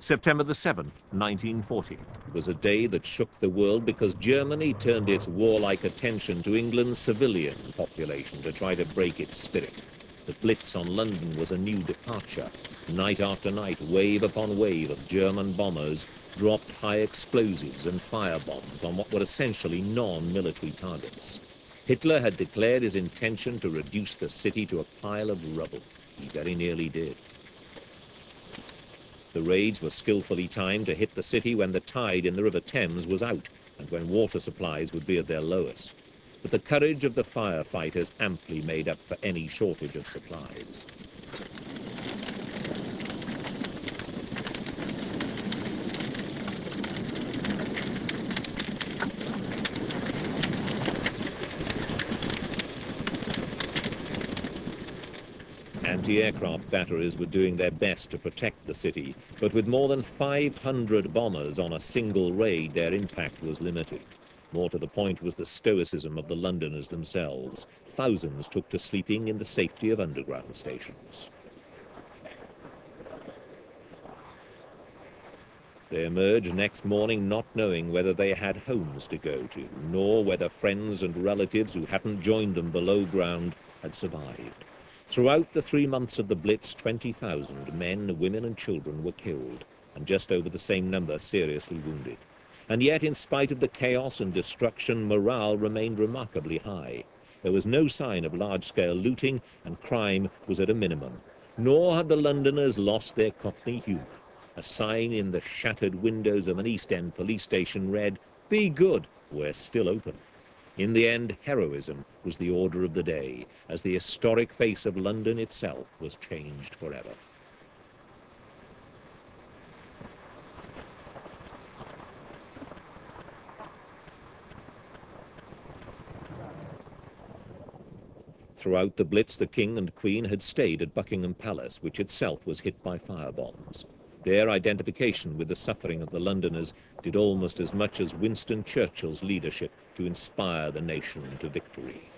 September the 7th, 1940. It was a day that shook the world because Germany turned its warlike attention to England's civilian population to try to break its spirit. The Blitz on London was a new departure. Night after night, wave upon wave of German bombers dropped high explosives and firebombs on what were essentially non-military targets. Hitler had declared his intention to reduce the city to a pile of rubble. He very nearly did. The raids were skillfully timed to hit the city when the tide in the River Thames was out and when water supplies would be at their lowest. But the courage of the firefighters amply made up for any shortage of supplies. Anti-aircraft batteries were doing their best to protect the city, but with more than 500 bombers on a single raid, their impact was limited. More to the point was the stoicism of the Londoners themselves. Thousands took to sleeping in the safety of underground stations. They emerged next morning not knowing whether they had homes to go to, nor whether friends and relatives who hadn't joined them below ground had survived. Throughout the 3 months of the Blitz, 20,000 men, women and children were killed, and just over the same number seriously wounded. And yet, in spite of the chaos and destruction, morale remained remarkably high. There was no sign of large-scale looting, and crime was at a minimum. Nor had the Londoners lost their Cockney humour. A sign in the shattered windows of an East End police station read, "Be good, we're still open." In the end, heroism was the order of the day, as the historic face of London itself was changed forever. Throughout the Blitz, the King and Queen had stayed at Buckingham Palace, which itself was hit by firebombs. Their identification with the suffering of the Londoners did almost as much as Winston Churchill's leadership to inspire the nation to victory.